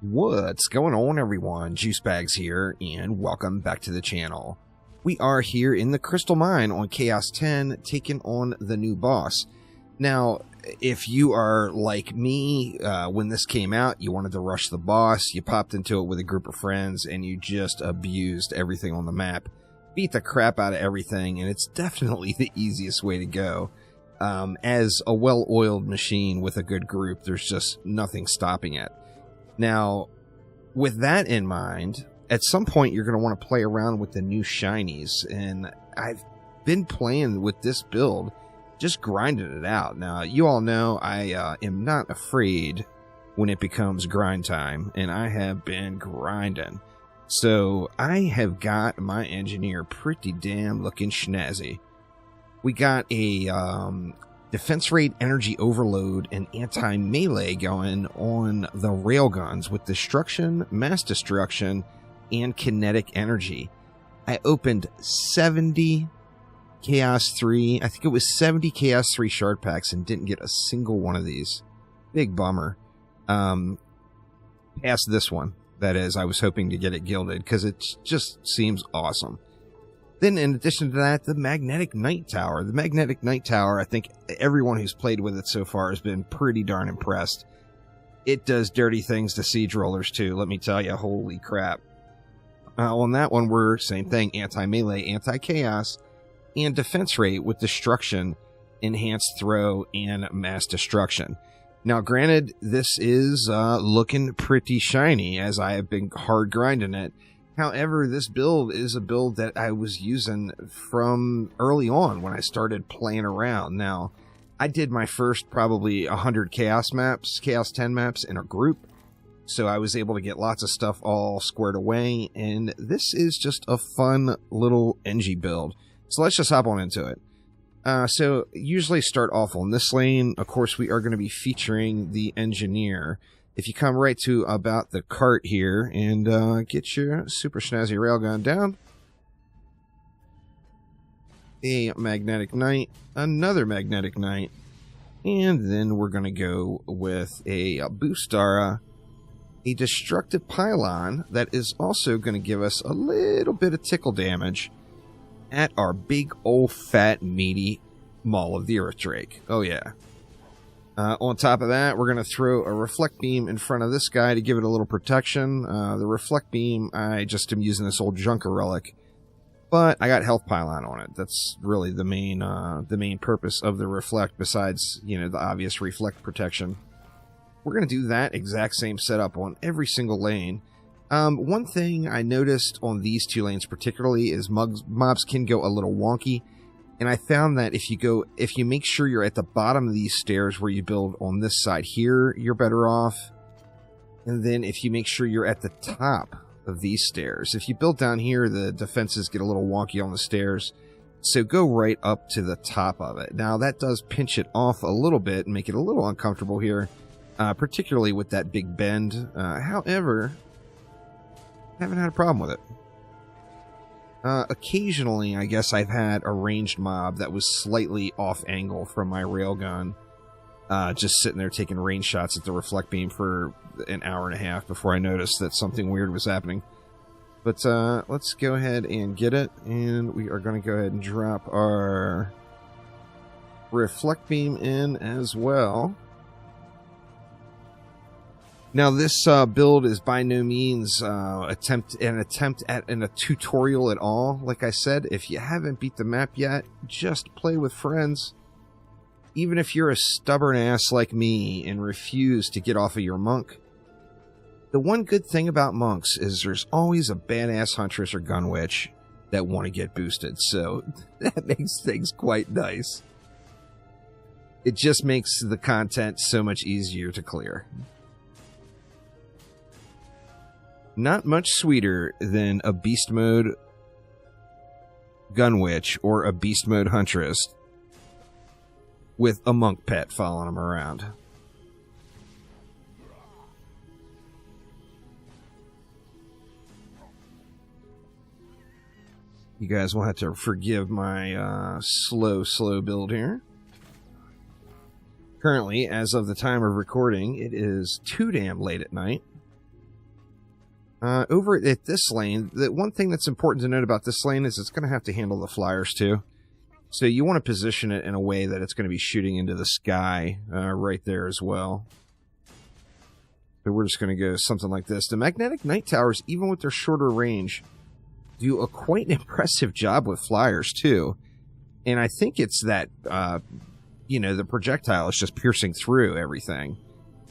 What's going on, everyone? Juicebags here, and welcome back to the channel. We are here in the Crystal Mine on Chaos 10, taking on the new boss. Now, if you are like me, when this came out, you wanted to rush the boss, you popped into it with a group of friends, and you just abused everything on the map. Beat the crap out of everything, and it's definitely the easiest way to go. As a well-oiled machine with a good group, there's just nothing stopping it. Now, with that in mind, at some point you're going to want to play around with the new shinies, and I've been playing with this build, just grinding it out. Now, you all know I am not afraid when it becomes grind time, and I have been grinding. So I have got my engineer pretty damn looking snazzy. We got a defense rate, energy overload, and anti-melee going on the railguns with destruction, mass destruction, and kinetic energy. I opened 70 Chaos 3, I think it was 70 Chaos 3 shard packs and didn't get a single one of these. Big bummer. Past this one, that is. I was hoping to get it gilded because it just seems awesome. Then, in addition to that, the Magnetic Knight Tower. The Magnetic Knight Tower, I think everyone who's played with it so far has been pretty darn impressed. It does dirty things to siege rollers, too, let me tell you. Holy crap. On that one, we're same thing. Anti-melee, anti-chaos, and defense rate with destruction, enhanced throw, and mass destruction. Now, granted, this is looking pretty shiny, as I have been hard grinding it. However, this build is a build that I was using from early on when I started playing around. Now, I did my first probably 100 Chaos maps, Chaos 10 maps in a group, so I was able to get lots of stuff all squared away, and this is just a fun little Engie build. So let's just hop on into it. So usually start off on this lane. Of course, we are going to be featuring the engineer. If you come right to about the cart here and get your super snazzy railgun down, a Magnetic Knight, another Magnetic Knight, and then we're going to go with a Boostara, a Destructive Pylon that is also going to give us a little bit of tickle damage at our big old fat meaty Maul of the Earth Drake. Oh yeah. On top of that, we're going to throw a Reflect Beam in front of this guy to give it a little protection. The Reflect Beam, I just am using this old Junker Relic, but I got Health Pylon on it. That's really the main purpose of the Reflect, besides, you know, the obvious Reflect protection. We're going to do that exact same setup on every single lane. One thing I noticed on these two lanes particularly is mobs can go a little wonky. And I found that if you make sure you're at the bottom of these stairs where you build on this side here, you're better off. And then if you make sure you're at the top of these stairs, if you build down here, the defenses get a little wonky on the stairs. So go right up to the top of it. Now that does pinch it off a little bit and make it a little uncomfortable here, particularly with that big bend. However, I haven't had a problem with it. Occasionally, I guess I've had a ranged mob that was slightly off angle from my railgun, just sitting there taking range shots at the Reflect Beam for an hour and a half before I noticed that something weird was happening. But let's go ahead and get it, and we are going to go ahead and drop our Reflect Beam in as well. Now, this build is by no means an attempt at a tutorial at all. Like I said, if you haven't beat the map yet, just play with friends. Even if you're a stubborn ass like me and refuse to get off of your monk, the one good thing about monks is there's always a badass huntress or gun witch that want to get boosted, so that makes things quite nice. It just makes the content so much easier to clear. Not much sweeter than a beast mode gun witch or a beast mode huntress with a monk pet following them around. You guys will have to forgive my slow build here. Currently, as of the time of recording, it is too damn late at night. Over at this lane, the one thing that's important to note about this lane is it's going to have to handle the flyers too. So you want to position it in a way that it's going to be shooting into the sky right there as well. So we're just going to go something like this. The Magnetic Night Towers, even with their shorter range, do a quite impressive job with flyers too. And I think it's that, the projectile is just piercing through everything.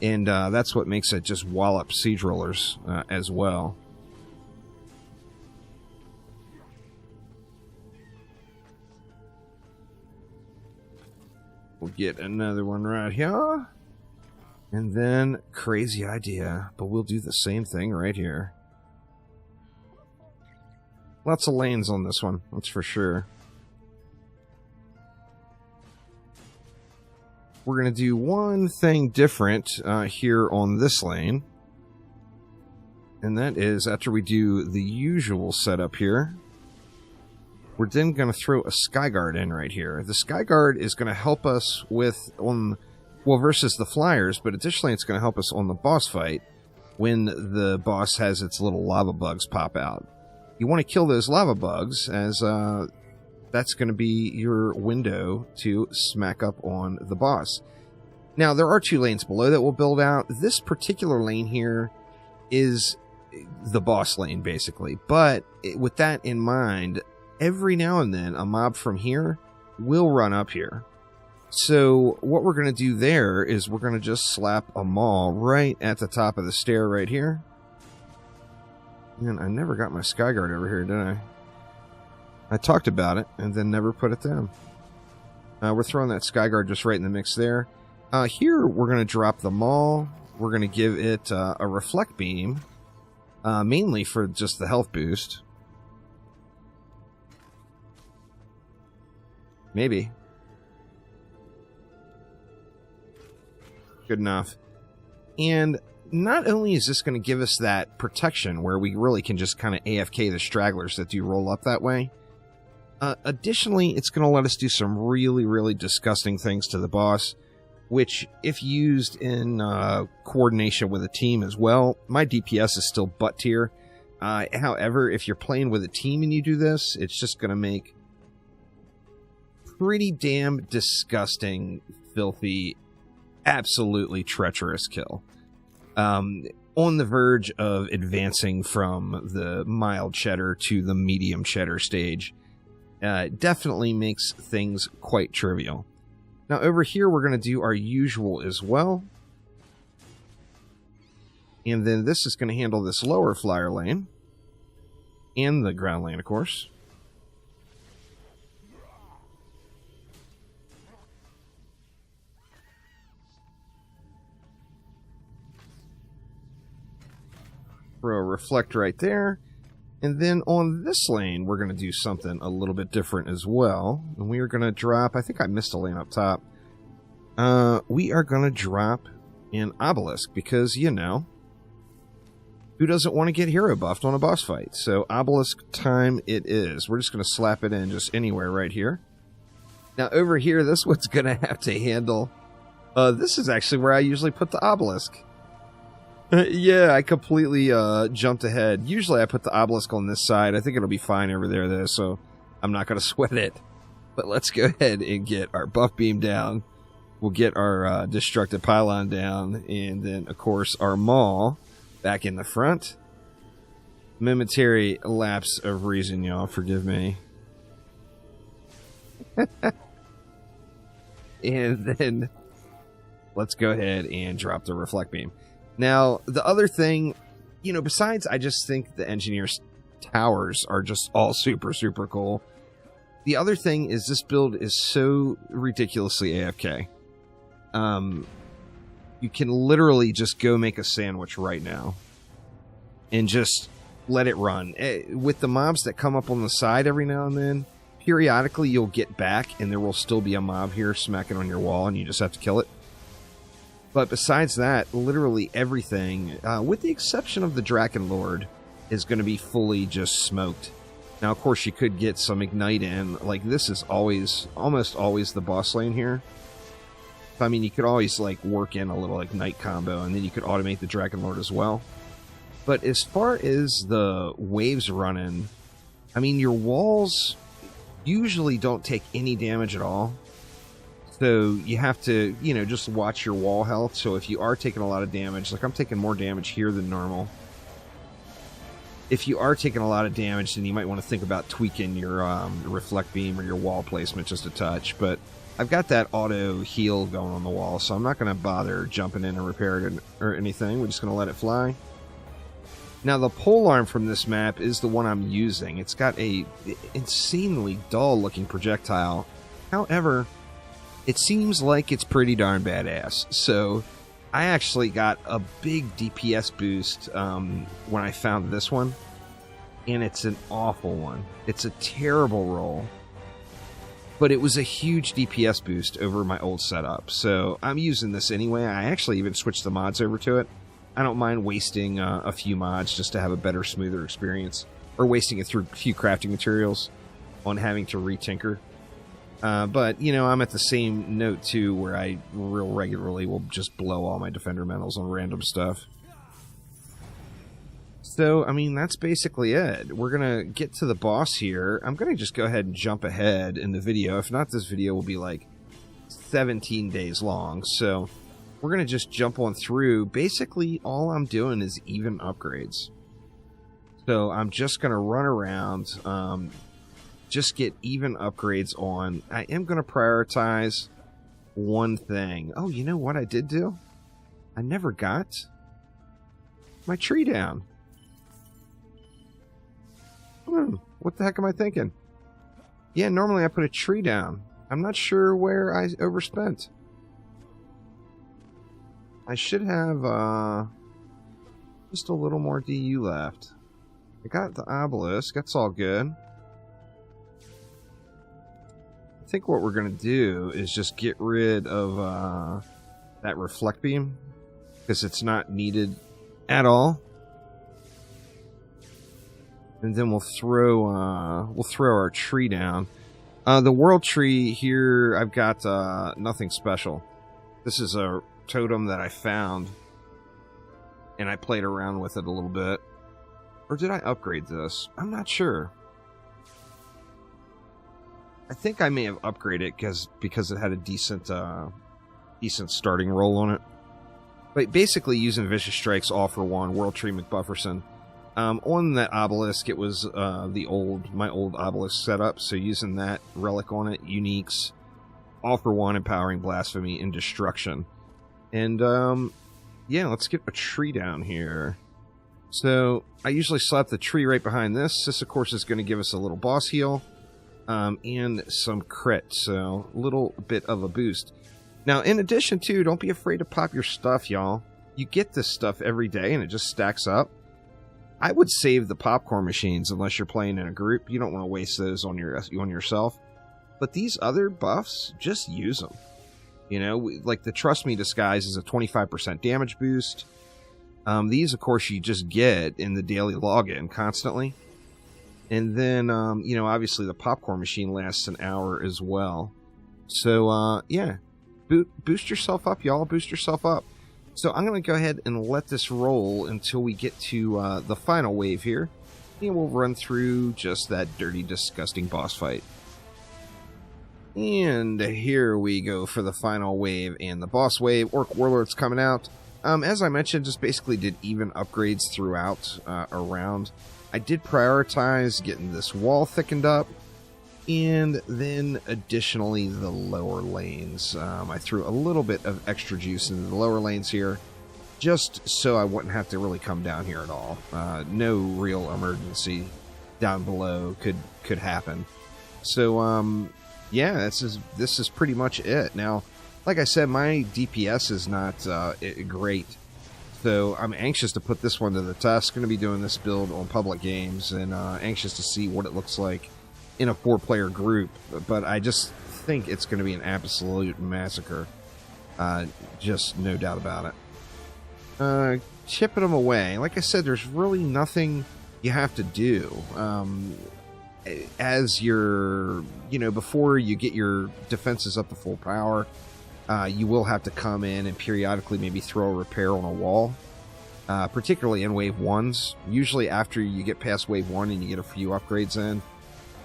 And that's what makes it just wallop siege rollers as well. We'll get another one right here. And then, crazy idea, but we'll do the same thing right here. Lots of lanes on this one, that's for sure. We're going to do one thing different here on this lane. And that is, after we do the usual setup here, we're then going to throw a Skyguard in right here. The Skyguard is going to help us with, versus the flyers, but additionally it's going to help us on the boss fight when the boss has its little lava bugs pop out. You want to kill those lava bugs, as that's going to be your window to smack up on the boss. Now, there are 2 lanes below that we'll build out. This particular lane here is the boss lane, basically. But with that in mind, every now and then a mob from here will run up here. So what we're going to do there is we're going to just slap a maul right at the top of the stair right here. And I never got my Skyguard over here, did I? I talked about it and then never put it down. We're throwing that Skyguard just right in the mix there. Here we're going to drop the maul. We're going to give it a reflect beam, mainly for just the health boost. Maybe. Good enough. And not only is this going to give us that protection where we really can just kind of AFK the stragglers that do roll up that way, additionally, it's going to let us do some really, really disgusting things to the boss, which, if used in coordination with a team as well, my DPS is still butt tier. However, if you're playing with a team and you do this, it's just going to make pretty damn disgusting, filthy, absolutely treacherous kill. On the verge of advancing from the mild cheddar to the medium cheddar stage. Definitely makes things quite trivial. Now over here we're going to do our usual as well. And then this is going to handle this lower flyer lane. And the ground lane, of course. Throw a reflect right there. And then on this lane, we're going to do something a little bit different as well. And we are going to drop, I think I missed a lane up top. We are going to drop an obelisk because, you know, who doesn't want to get hero buffed on a boss fight? So obelisk time it is. We're just going to slap it in just anywhere right here. Now over here, this one's going to have to handle... this is actually where I usually put the obelisk. Yeah, I completely jumped ahead. Usually I put the obelisk on this side. I think it'll be fine over there, though, so I'm not going to sweat it. But let's go ahead and get our buff beam down. We'll get our destructive pylon down. And then, of course, our maul back in the front. Momentary lapse of reason, y'all. Forgive me. And then let's go ahead and drop the reflect beam. Now, the other thing, you know, besides I just think the engineer's towers are just all super, super cool. The other thing is this build is so ridiculously AFK. You can literally just go make a sandwich right now and just let it run. With the mobs that come up on the side every now and then, periodically you'll get back and there will still be a mob here smacking on your wall and you just have to kill it. But besides that, literally everything, with the exception of the Draken Lord, is going to be fully just smoked. Now, of course, you could get some Ignite in. Like, this is almost always the boss lane here. I mean, you could always, like, work in a little Ignite combo, and then you could automate the Draken Lord as well. But as far as the waves running, I mean, your walls usually don't take any damage at all. So you have to, you know, just watch your wall health. So if you are taking a lot of damage, like I'm taking more damage here than normal. If you are taking a lot of damage, then you might want to think about tweaking your reflect beam or your wall placement just a touch. But I've got that auto heal going on the wall, so I'm not going to bother jumping in and repair it or anything. We're just going to let it fly. Now, the pole arm from this map is the one I'm using. It's got a insanely dull-looking projectile. However, it seems like it's pretty darn badass. So I actually got a big DPS boost when I found this one. And it's an awful one. It's a terrible roll. But it was a huge DPS boost over my old setup. So I'm using this anyway. I actually even switched the mods over to it. I don't mind wasting a few mods just to have a better, smoother experience. Or wasting it through a few crafting materials on having to retinker. But, you know, I'm at the same note, too, where I real regularly will just blow all my Defender medals on random stuff. So, I mean, that's basically it. We're going to get to the boss here. I'm going to just go ahead and jump ahead in the video. If not, this video will be like 17 days long. So, we're going to just jump on through. Basically, all I'm doing is even upgrades. So, I'm just going to run around, just get even upgrades on. I am going to prioritize one thing. Oh, you know what I did do? I never got my tree down. What the heck am I thinking? Yeah, normally I put a tree down. I'm not sure where I overspent. I should have just a little more DU left. I got the obelisk. That's all good. I think what we're going to do is just get rid of that reflect beam, because it's not needed at all. And then we'll throw our tree down. The world tree here, I've got nothing special. This is a totem that I found, and I played around with it a little bit. Or did I upgrade this? I'm not sure. I think I may have upgraded it because it had a decent starting roll on it. But basically, using Vicious Strikes all for one, World Tree McBufferson. On that obelisk, it was my old obelisk setup, so using that relic on it, uniques, all for one, empowering blasphemy and destruction. And yeah, let's get a tree down here. So I usually slap the tree right behind this. This, of course, is going to give us a little boss heal and some crit, so a little bit of a boost. Now, in addition to, don't be afraid to pop your stuff, y'all. You get this stuff every day, and it just stacks up. I would save the popcorn machines unless you're playing in a group. You don't want to waste those on yourself. But these other buffs, just use them. You know, like the Trust Me disguise is a 25% damage boost. These, of course, you just get in the daily login constantly. And then, you know, obviously the popcorn machine lasts an hour as well. So, yeah, boost yourself up, y'all. Boost yourself up. So I'm going to go ahead and let this roll until we get to the final wave here. And we'll run through just that dirty, disgusting boss fight. And here we go for the final wave and the boss wave. Orc Warlord's coming out. As I mentioned, just basically did even upgrades throughout around. I did prioritize getting this wall thickened up. And then additionally the lower lanes. I threw a little bit of extra juice into the lower lanes here, just so I wouldn't have to really come down here at all. No real emergency down below could happen. So yeah, this is pretty much it. Now, like I said, my DPS is not great, so I'm anxious to put this one to the test. Going to be doing this build on public games, and anxious to see what it looks like in a 4-player group, but I just think it's going to be an absolute massacre. Just no doubt about it. Chipping them away. Like I said, there's really nothing you have to do. As you're, you know, before you get your defenses up to full power, you will have to come in and periodically maybe throw a repair on a wall. particularly in Wave 1s. Usually after you get past Wave 1 and you get a few upgrades in,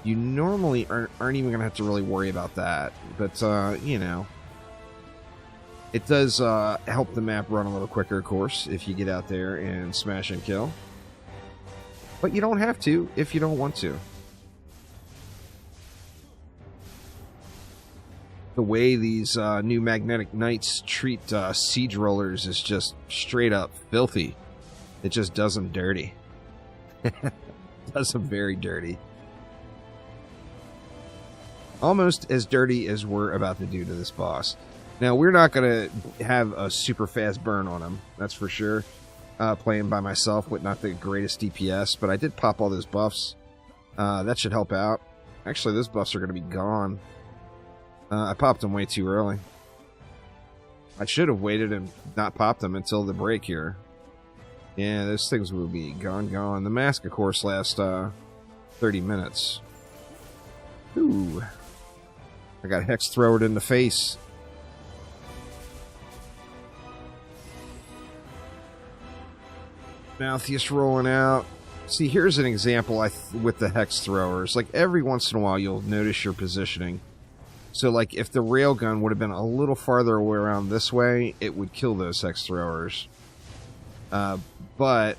you normally aren't even going to have to really worry about that. But, you know, it does help the map run a little quicker, of course, if you get out there and smash and kill. But you don't have to if you don't want to. The way these new Magnetic Knights treat siege rollers is just straight up filthy. It just does them dirty. Does them very dirty. Almost as dirty as we're about to do to this boss. Now, we're not going to have a super fast burn on him, that's for sure. Playing by myself with not the greatest DPS, but I did pop all those buffs. That should help out. Actually, those buffs are going to be gone. I popped them way too early. I should have waited and not popped them until the break here. Yeah, those things will be gone. The mask, of course, lasts 30 minutes. Ooh. I got Hex Thrower in the face. Malthus rolling out. See, here's an example with the Hex Throwers. Like, every once in a while, you'll notice your positioning. So, like, if the Railgun would have been a little farther away around this way, it would kill those Hex Throwers. But,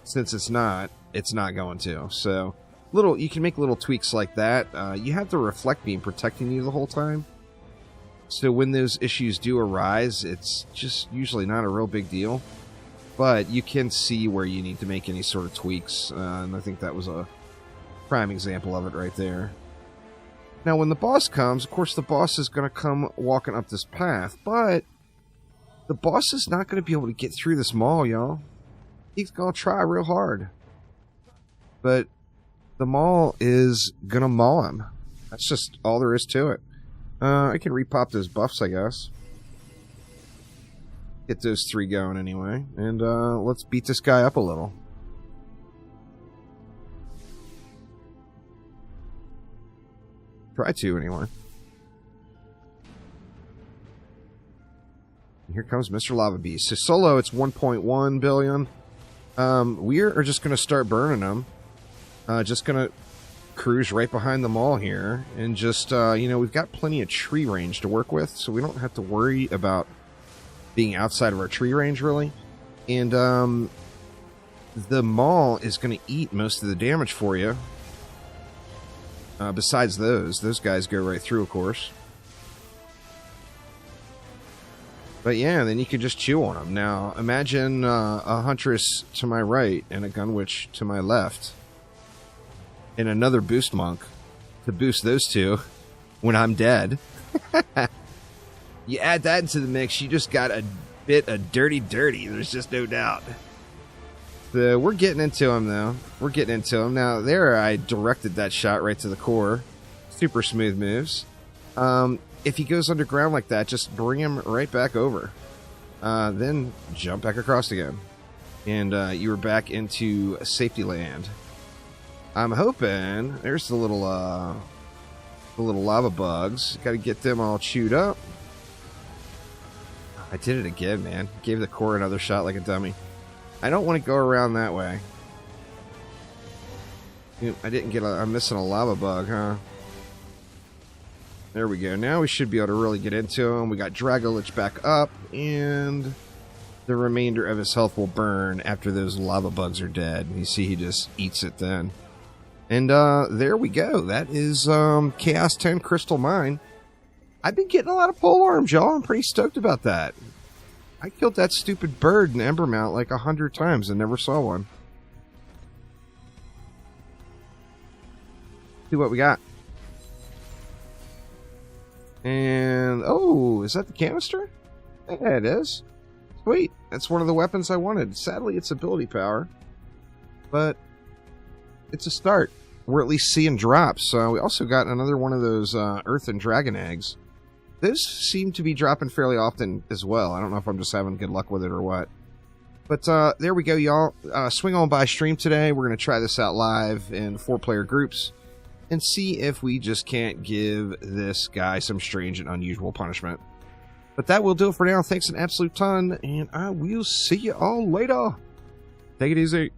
since it's not going to. So, you can make little tweaks like that. You have the Reflect Beam protecting you the whole time. So, when those issues do arise, it's just usually not a real big deal. But you can see where you need to make any sort of tweaks, and I think that was a prime example of it right there. Now, when the boss comes, of course, the boss is going to come walking up this path, but the boss is not going to be able to get through this maul, y'all. He's going to try real hard. But the maul is going to maul him. That's just all there is to it. I can repop those buffs, I guess. Get those 3 going anyway. And let's beat this guy up a little. Try to, anyway. And here comes Mr. Lava Beast. So solo, it's 1.1 billion. We are just going to start burning them. Just going to cruise right behind the mall here. And just, you know, we've got plenty of tree range to work with. So we don't have to worry about being outside of our tree range, really. And the maul is going to eat most of the damage for you. Besides those guys go right through, of course. But yeah, then you can just chew on them. Now, imagine a Huntress to my right and a Gunwitch to my left. And another Boost Monk to boost those two when I'm dead. You add that into the mix, you just got a bit of dirty. There's just no doubt. So we're getting into him, though. We're getting into him. Now, there I directed that shot right to the core. Super smooth moves. If he goes underground like that, just bring him right back over. Then jump back across again. And you were back into safety land. I'm hoping... There's the little lava bugs. Got to get them all chewed up. I did it again, man. Gave the core another shot like a dummy. I don't want to go around that way. I didn't get I'm missing a lava bug, huh? There we go. Now we should be able to really get into him. We got Dragolich back up, and the remainder of his health will burn after those lava bugs are dead. You see he just eats it then. And there we go. That is Chaos 10 Crystal Mine. I've been getting a lot of pole arms, y'all. I'm pretty stoked about that. I killed that stupid bird in Embermount like 100 times and never saw one. See what we got. And, oh, is that the canister? Yeah, it is. Sweet. That's one of the weapons I wanted. Sadly, it's ability power. But it's a start. We're at least seeing drops. We also got another one of those Earth and Dragon Eggs. Those seem to be dropping fairly often as well. I don't know if I'm just having good luck with it or what. But there we go, y'all. Swing on by stream today. We're going to try this out live in 4-player groups and see if we just can't give this guy some strange and unusual punishment. But that will do it for now. Thanks an absolute ton, and I will see you all later. Take it easy.